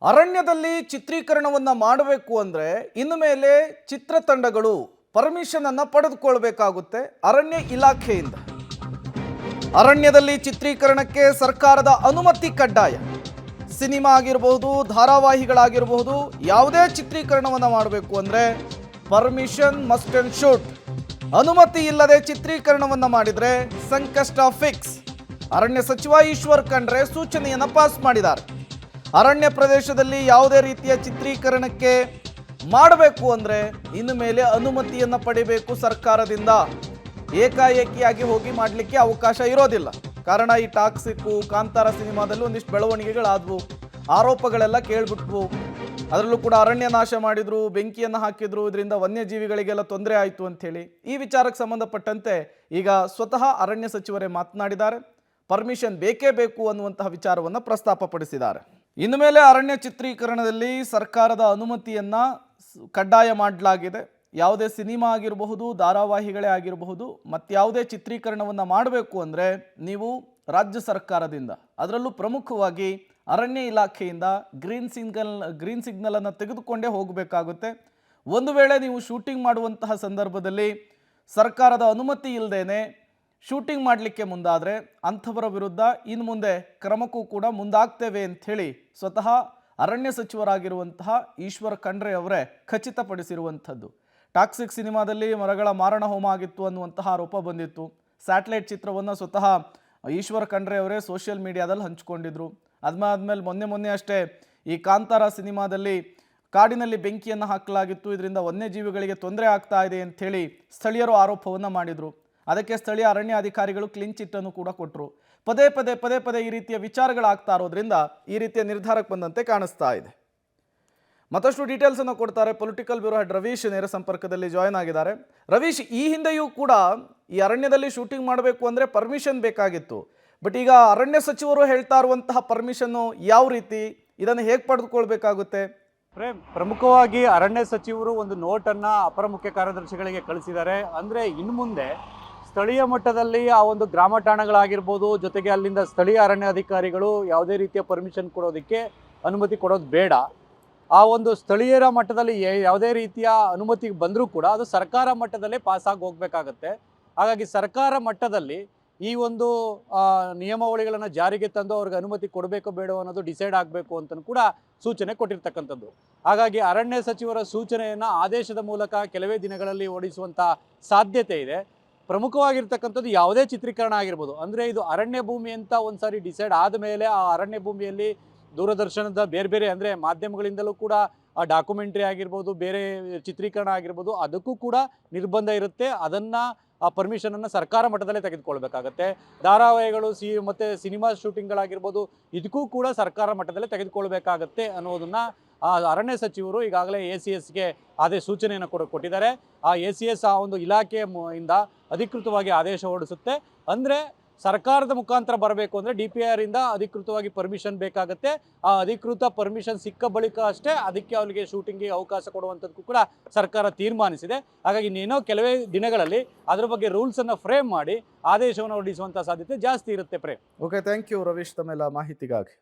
ಅರಣ್ಯದಲ್ಲಿ ಚಿತ್ರೀಕರಣವನ್ನು ಮಾಡಬೇಕು ಅಂದರೆ ಇನ್ನು ಮೇಲೆ ಚಿತ್ರತಂಡಗಳು ಪರ್ಮಿಷನ್ ಅನ್ನು ಪಡೆದುಕೊಳ್ಳಬೇಕಾಗುತ್ತೆ ಅರಣ್ಯ ಇಲಾಖೆಯಿಂದ. ಅರಣ್ಯದಲ್ಲಿ ಚಿತ್ರೀಕರಣಕ್ಕೆ ಸರ್ಕಾರದ ಅನುಮತಿ ಕಡ್ಡಾಯ. ಸಿನಿಮಾ ಆಗಿರಬಹುದು, ಧಾರಾವಾಹಿಗಳಾಗಿರಬಹುದು, ಯಾವುದೇ ಚಿತ್ರೀಕರಣವನ್ನು ಮಾಡಬೇಕು ಅಂದರೆ ಪರ್ಮಿಷನ್ ಮಸ್ಟ್ ಅಂಡ್ ಶೂಟ್. ಅನುಮತಿ ಇಲ್ಲದೆ ಚಿತ್ರೀಕರಣವನ್ನು ಮಾಡಿದರೆ ಸಂಕಷ್ಟ ಫಿಕ್ಸ್. ಅರಣ್ಯ ಸಚಿವ ಈಶ್ವರ್ ಖಂಡ್ರೆ ಸೂಚನೆಯನ್ನು ಪಾಸ್ ಮಾಡಿದ್ದಾರೆ. ಅರಣ್ಯ ಪ್ರದೇಶದಲ್ಲಿ ಯಾವುದೇ ರೀತಿಯ ಚಿತ್ರೀಕರಣಕ್ಕೆ ಮಾಡಬೇಕು ಅಂದರೆ ಇನ್ನು ಮೇಲೆ ಅನುಮತಿಯನ್ನು ಪಡಿಬೇಕು ಸರ್ಕಾರದಿಂದ. ಏಕಾಏಕಿಯಾಗಿ ಹೋಗಿ ಮಾಡಲಿಕ್ಕೆ ಅವಕಾಶ ಇರೋದಿಲ್ಲ. ಕಾರಣ ಈ ಟಾಕ್ಸಿಕ್ಕು, ಕಾಂತಾರ ಸಿನಿಮಾದಲ್ಲೂ ಒಂದಿಷ್ಟು ಬೆಳವಣಿಗೆಗಳಾದವು, ಆರೋಪಗಳೆಲ್ಲ ಕೇಳ್ಬಿಟ್ವು. ಅದರಲ್ಲೂ ಕೂಡ ಅರಣ್ಯ ನಾಶ ಮಾಡಿದ್ರು, ಬೆಂಕಿಯನ್ನು ಹಾಕಿದ್ರು, ಇದರಿಂದ ವನ್ಯಜೀವಿಗಳಿಗೆಲ್ಲ ತೊಂದರೆ ಆಯಿತು ಅಂಥೇಳಿ ಈ ವಿಚಾರಕ್ಕೆ ಸಂಬಂಧಪಟ್ಟಂತೆ ಈಗ ಸ್ವತಃ ಅರಣ್ಯ ಸಚಿವರೇ ಮಾತನಾಡಿದ್ದಾರೆ. ಪರ್ಮಿಷನ್ ಬೇಕೇ ಬೇಕು ಅನ್ನುವಂತಹ ವಿಚಾರವನ್ನು ಪ್ರಸ್ತಾಪಪಡಿಸಿದ್ದಾರೆ. ಇನ್ನು ಮೇಲೆ ಅರಣ್ಯ ಚಿತ್ರೀಕರಣದಲ್ಲಿ ಸರ್ಕಾರದ ಅನುಮತಿಯನ್ನು ಕಡ್ಡಾಯ ಮಾಡಲಾಗಿದೆ. ಯಾವುದೇ ಸಿನಿಮಾ ಆಗಿರಬಹುದು, ಧಾರಾವಾಹಿಗಳೇ ಆಗಿರಬಹುದು, ಮತ್ತಾವುದೇ ಚಿತ್ರೀಕರಣವನ್ನು ಮಾಡಬೇಕು ಅಂದರೆ ನೀವು ರಾಜ್ಯ ಸರ್ಕಾರದಿಂದ, ಅದರಲ್ಲೂ ಪ್ರಮುಖವಾಗಿ ಅರಣ್ಯ ಇಲಾಖೆಯಿಂದ ಗ್ರೀನ್ ಸಿಗ್ನಲನ್ನು ತೆಗೆದುಕೊಂಡೇ ಹೋಗಬೇಕಾಗುತ್ತೆ. ಒಂದು ವೇಳೆ ನೀವು ಶೂಟಿಂಗ್ ಮಾಡುವಂತಹ ಸಂದರ್ಭದಲ್ಲಿ ಸರ್ಕಾರದ ಅನುಮತಿ ಇಲ್ಲದೇನೆ ಶೂಟಿಂಗ್ ಮಾಡಲಿಕ್ಕೆ ಮುಂದಾದರೆ ಅಂಥವರ ವಿರುದ್ಧ ಇನ್ನು ಮುಂದೆ ಕ್ರಮಕ್ಕೂ ಕೂಡ ಮುಂದಾಗ್ತೇವೆ ಅಂಥೇಳಿ ಸ್ವತಃ ಅರಣ್ಯ ಸಚಿವರಾಗಿರುವಂತಹ ಈಶ್ವರ್ ಖಂಡ್ರೆ ಅವರೇ ಖಚಿತಪಡಿಸಿರುವಂಥದ್ದು. ಟಾಕ್ಸಿಕ್ ಸಿನಿಮಾದಲ್ಲಿ ಮರಗಳ ಮಾರಣ ಹೋಮ ಆಗಿತ್ತು ಅನ್ನುವಂತಹ ಆರೋಪ ಬಂದಿತ್ತು. ಸ್ಯಾಟಲೈಟ್ ಚಿತ್ರವನ್ನು ಸ್ವತಃ ಈಶ್ವರ್ ಖಂಡ್ರೆ ಅವರೇ ಸೋಷಿಯಲ್ ಮೀಡಿಯಾದಲ್ಲಿ ಹಂಚಿಕೊಂಡಿದ್ರು. ಅದಾದಮೇಲೆ ಮೊನ್ನೆ ಅಷ್ಟೇ ಈ ಕಾಂತಾರ ಸಿನಿಮಾದಲ್ಲಿ ಕಾಡಿನಲ್ಲಿ ಬೆಂಕಿಯನ್ನು ಹಾಕಲಾಗಿತ್ತು, ಇದರಿಂದ ವನ್ಯಜೀವಿಗಳಿಗೆ ತೊಂದರೆ ಆಗ್ತಾ ಇದೆ ಅಂಥೇಳಿ ಸ್ಥಳೀಯರು ಆರೋಪವನ್ನು ಮಾಡಿದರು. ಅದಕ್ಕೆ ಸ್ಥಳೀಯ ಅರಣ್ಯ ಅಧಿಕಾರಿಗಳು ಕ್ಲೀನ್ ಚಿಟ್ ಅನ್ನು ಕೂಡ ಕೊಟ್ಟರು. ಪದೇ ಪದೇ ಈ ರೀತಿಯ ವಿಚಾರಗಳಾಗ್ತಾ ಇರೋದ್ರಿಂದ ಈ ರೀತಿಯ ನಿರ್ಧಾರಕ್ಕೆ ಬಂದಂತೆ ಕಾಣಿಸ್ತಾ ಇದೆ. ಮತ್ತಷ್ಟು ಡೀಟೇಲ್ಸ್ ಅನ್ನು ಕೊಡ್ತಾರೆ ಪೊಲಿಟಿಕಲ್ ಬ್ಯೂರೋ ಹೆಡ್ ರವೀಶ್ ನೇರ ಸಂಪರ್ಕದಲ್ಲಿ ಜಾಯ್ನ್ ಆಗಿದ್ದಾರೆ. ರವೀಶ್, ಈ ಹಿಂದೆಯೂ ಕೂಡ ಈ ಅರಣ್ಯದಲ್ಲಿ ಶೂಟಿಂಗ್ ಮಾಡಬೇಕು ಅಂದರೆ ಪರ್ಮಿಷನ್ ಬೇಕಾಗಿತ್ತು. ಬಟ್ ಈಗ ಅರಣ್ಯ ಸಚಿವರು ಹೇಳ್ತಾ ಇರುವಂತಹ ಪರ್ಮಿಷನ್ನು ಯಾವ ರೀತಿ, ಇದನ್ನು ಹೇಗೆ ಪಡೆದುಕೊಳ್ಬೇಕಾಗುತ್ತೆ? ಪ್ರಮುಖವಾಗಿ ಅರಣ್ಯ ಸಚಿವರು ಒಂದು ನೋಟನ್ನು ಅಪರ ಮುಖ್ಯ ಕಾರ್ಯದರ್ಶಿಗಳಿಗೆ ಕಳಿಸಿದ್ದಾರೆ. ಅಂದರೆ ಇನ್ನು ಮುಂದೆ ಸ್ಥಳೀಯ ಮಟ್ಟದಲ್ಲಿ ಆ ಒಂದು ಗ್ರಾಮ ಠಾಣೆಗಳಾಗಿರ್ಬೋದು, ಜೊತೆಗೆ ಅಲ್ಲಿಂದ ಸ್ಥಳೀಯ ಅರಣ್ಯ ಅಧಿಕಾರಿಗಳು ಯಾವುದೇ ರೀತಿಯ ಪರ್ಮಿಷನ್ ಕೊಡೋದಕ್ಕೆ ಅನುಮತಿ ಕೊಡೋದು ಬೇಡ. ಆ ಒಂದು ಸ್ಥಳೀಯರ ಮಟ್ಟದಲ್ಲಿ ಯಾವುದೇ ರೀತಿಯ ಅನುಮತಿ ಬಂದರೂ ಕೂಡ ಅದು ಸರ್ಕಾರ ಮಟ್ಟದಲ್ಲೇ ಪಾಸಾಗಿ ಹೋಗಬೇಕಾಗತ್ತೆ. ಹಾಗಾಗಿ ಸರ್ಕಾರ ಮಟ್ಟದಲ್ಲಿ ಈ ಒಂದು ನಿಯಮಾವಳಿಗಳನ್ನು ಜಾರಿಗೆ ತಂದು ಅವ್ರಿಗೆ ಅನುಮತಿ ಕೊಡಬೇಕೋ ಬೇಡೋ ಅನ್ನೋದು ಡಿಸೈಡ್ ಆಗಬೇಕು ಅಂತಲೂ ಕೂಡ ಸೂಚನೆ ಕೊಟ್ಟಿರ್ತಕ್ಕಂಥದ್ದು. ಹಾಗಾಗಿ ಅರಣ್ಯ ಸಚಿವರ ಸೂಚನೆಯನ್ನು ಆದೇಶದ ಮೂಲಕ ಕೆಲವೇ ದಿನಗಳಲ್ಲಿ ಓಡಿಸುವಂಥ ಸಾಧ್ಯತೆ ಇದೆ. ಪ್ರಮುಖವಾಗಿರ್ತಕ್ಕಂಥದ್ದು ಯಾವುದೇ ಚಿತ್ರೀಕರಣ ಆಗಿರ್ಬೋದು, ಅಂದರೆ ಇದು ಅರಣ್ಯ ಭೂಮಿ ಅಂತ ಒಂದು ಸಾರಿ ಡಿಸೈಡ್ ಆದಮೇಲೆ ಆ ಅರಣ್ಯ ಭೂಮಿಯಲ್ಲಿ ದೂರದರ್ಶನದ ಬೇರೆ ಅಂದರೆ ಮಾಧ್ಯಮಗಳಿಂದಲೂ ಕೂಡ ಆ ಡಾಕ್ಯುಮೆಂಟ್ರಿ ಆಗಿರ್ಬೋದು, ಬೇರೆ ಚಿತ್ರೀಕರಣ ಆಗಿರ್ಬೋದು, ಅದಕ್ಕೂ ಕೂಡ ನಿರ್ಬಂಧ ಇರುತ್ತೆ. ಅದನ್ನು ಆ ಪರ್ಮಿಷನನ್ನು ಸರ್ಕಾರ ಮಟ್ಟದಲ್ಲೇ ತೆಗೆದುಕೊಳ್ಬೇಕಾಗತ್ತೆ. ಧಾರಾವಾಹಿಗಳು ಮತ್ತು ಸಿನಿಮಾ ಶೂಟಿಂಗ್ಗಳಾಗಿರ್ಬೋದು, ಇದಕ್ಕೂ ಕೂಡ ಸರ್ಕಾರ ಮಟ್ಟದಲ್ಲೇ ತೆಗೆದುಕೊಳ್ಬೇಕಾಗತ್ತೆ ಅನ್ನೋದನ್ನು ಅರಣ್ಯ ಸಚಿವರು ಈಗಾಗಲೇ ACSಗೆ ಸೂಚನೆಯನ್ನು ಕೊಟ್ಟಿದ್ದಾರೆ. ಆ ACS ಆ ಒಂದು ಇಲಾಖೆಯ ಇಂದ ಅಧಿಕೃತವಾಗಿ ಆದೇಶ ಹೊರಡಿಸುತ್ತೆ. ಅಂದರೆ ಸರ್ಕಾರದ ಮುಖಾಂತರ ಬರಬೇಕು ಅಂದರೆ DPR ಇಂದ ಅಧಿಕೃತವಾಗಿ ಪರ್ಮಿಷನ್ ಬೇಕಾಗುತ್ತೆ. ಆ ಅಧಿಕೃತ ಪರ್ಮಿಷನ್ ಸಿಕ್ಕ ಬಳಿಕ ಅಷ್ಟೇ ಅದಕ್ಕೆ ಅವರಿಗೆ ಶೂಟಿಂಗಿಗೆ ಅವಕಾಶ ಕೊಡುವಂಥದ್ದಕ್ಕೂ ಕೂಡ ಸರ್ಕಾರ ತೀರ್ಮಾನಿಸಿದೆ. ಹಾಗಾಗಿ ಇನ್ನೇನೋ ಕೆಲವೇ ದಿನಗಳಲ್ಲಿ ಅದರ ಬಗ್ಗೆ ರೂಲ್ಸನ್ನು ಫ್ರೇಮ್ ಮಾಡಿ ಆದೇಶವನ್ನು ಹೊರಡಿಸುವಂಥ ಸಾಧ್ಯತೆ ಜಾಸ್ತಿ ಇರುತ್ತೆ. ಓಕೆ, ಥ್ಯಾಂಕ್ ಯು ರವೀಶ್ ತಮ್ಮೆಲ್ಲ ಮಾಹಿತಿಗಾಗಿ.